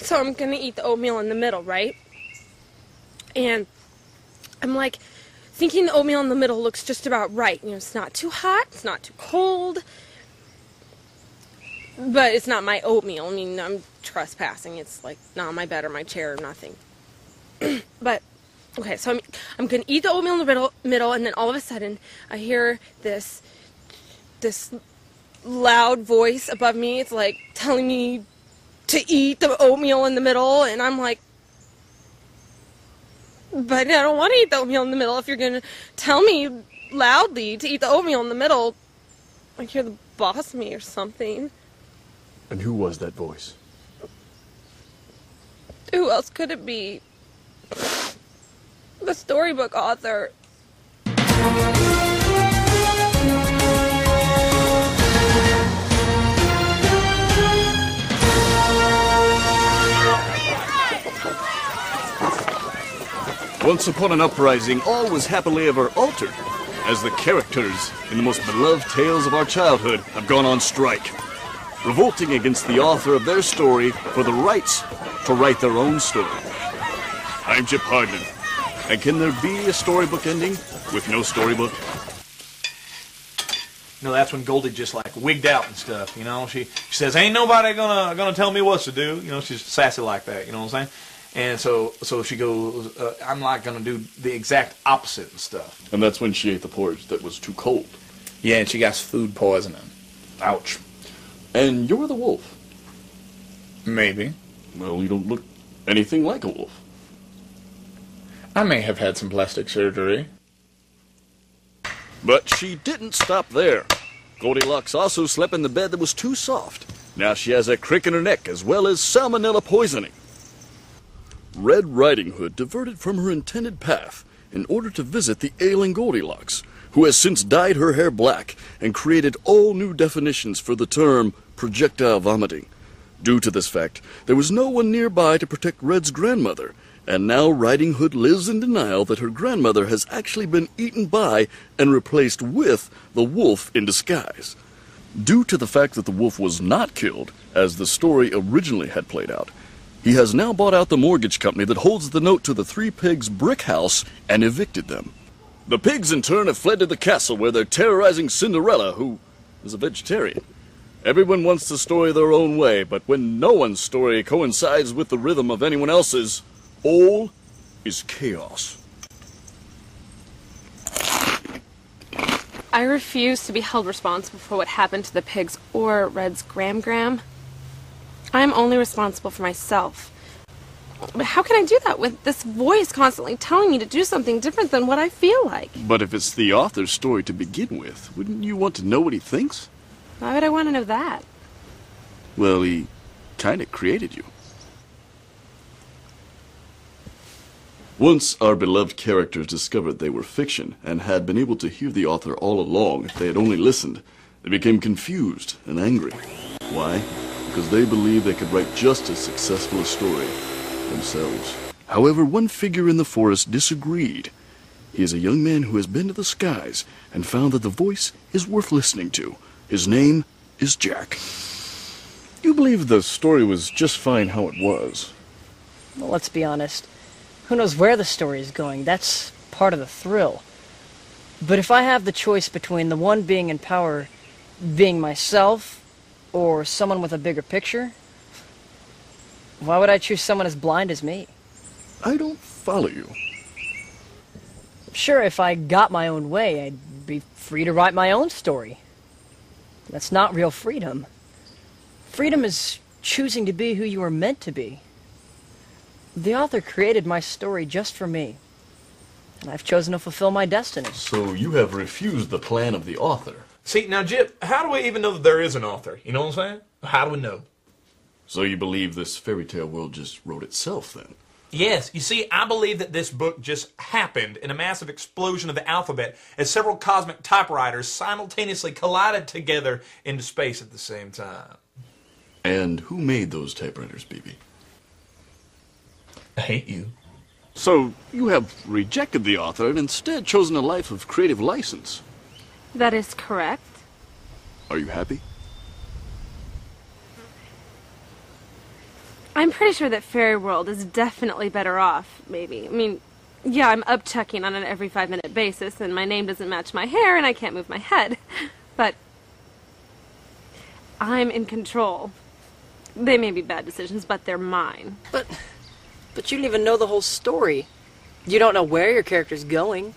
So I'm gonna eat the oatmeal in the middle, right? And I'm like thinking the oatmeal in the middle looks just about right. You know, it's not too hot, it's not too cold, but it's not my oatmeal. I mean, I'm trespassing. It's like not on my bed or my chair or nothing. But okay, so I'm gonna eat the oatmeal in the middle, and then all of a sudden I hear this loud voice above me. It's like telling me to eat the oatmeal in the middle, and I'm like, but I don't want to eat the oatmeal in the middle. If you're gonna tell me loudly to eat the oatmeal in the middle, like you're the boss of me or something. And who was that voice? Who else could it be? The storybook author. Once upon an uprising, all was happily ever altered, as the characters in the most beloved tales of our childhood have gone on strike, revolting against the author of their story for the rights to write their own story. I'm Chip Hardman, and can there be a storybook ending with no storybook? You know, that's when Goldie just like wigged out and stuff, you know. She says, ain't nobody gonna tell me what to do. You know, she's sassy like that, you know what I'm saying? And so she goes, I'm not going to do the exact opposite and stuff. And that's when she ate the porridge that was too cold. Yeah, and she got food poisoning. Ouch. And you're the wolf. Maybe. Well, you don't look anything like a wolf. I may have had some plastic surgery. But she didn't stop there. Goldilocks also slept in the bed that was too soft. Now she has a crick in her neck as well as salmonella poisoning. Red Riding Hood diverted from her intended path in order to visit the ailing Goldilocks, who has since dyed her hair black and created all new definitions for the term projectile vomiting. Due to this fact, there was no one nearby to protect Red's grandmother, and now Riding Hood lives in denial that her grandmother has actually been eaten by and replaced with the wolf in disguise. Due to the fact that the wolf was not killed, as the story originally had played out, he has now bought out the mortgage company that holds the note to the three pigs' brick house and evicted them. The pigs, in turn, have fled to the castle where they're terrorizing Cinderella, who is a vegetarian. Everyone wants the story their own way, but when no one's story coincides with the rhythm of anyone else's, all is chaos. I refuse to be held responsible for what happened to the pigs or Red's Gram. I'm only responsible for myself. But how can I do that with this voice constantly telling me to do something different than what I feel like? But if it's the author's story to begin with, wouldn't you want to know what he thinks? Why would I want to know that? Well, he kind of created you. Once our beloved characters discovered they were fiction and had been able to hear the author all along if they had only listened, they became confused and angry. Why? Because they believed they could write just as successful a story themselves. However, one figure in the forest disagreed. He is a young man who has been to the skies and found that the voice is worth listening to. His name is Jack. You believe the story was just fine how it was. Well, let's be honest. Who knows where the story is going? That's part of the thrill. But if I have the choice between the one being in power being myself or someone with a bigger picture, why would I choose someone as blind as me? I don't follow you. Sure, if I got my own way, I'd be free to write my own story. That's not real freedom. Freedom is choosing to be who you are meant to be. The author created my story just for me, and I've chosen to fulfill my destiny. So you have refused the plan of the author. See, now, Jip, how do we even know that there is an author? You know what I'm saying? How do we know? So you believe this fairy tale world just wrote itself, then? Yes, you see, I believe that this book just happened in a massive explosion of the alphabet as several cosmic typewriters simultaneously collided together into space at the same time. And who made those typewriters, BB? I hate you. So you have rejected the author and instead chosen a life of creative license. That is correct. Are you happy? I'm pretty sure that Fairy World is definitely better off, maybe. I mean, yeah, I'm upchucking on an every 5-minute basis, and my name doesn't match my hair, and I can't move my head. But I'm in control. They may be bad decisions, but they're mine. But you don't even know the whole story. You don't know where your character's going.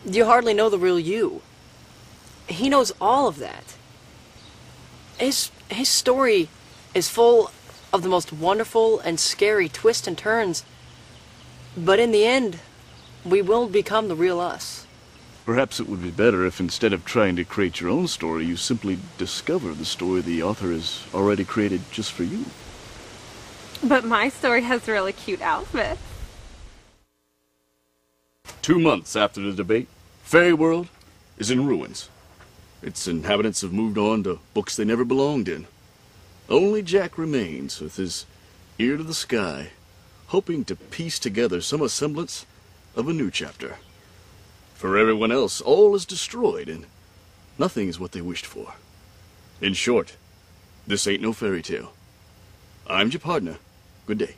You hardly know the real you. He knows all of that. His story is full of the most wonderful and scary twists and turns. But in the end, we will become the real us. Perhaps it would be better if instead of trying to create your own story, you simply discover the story the author has already created just for you. But my story has a really cute outfit. 2 months after the debate, Fairy World is in ruins. Its inhabitants have moved on to books they never belonged in. Only Jack remains, with his ear to the sky, hoping to piece together some semblance of a new chapter. For everyone else, all is destroyed, and nothing is what they wished for. In short, this ain't no fairy tale. I'm your partner. Good day.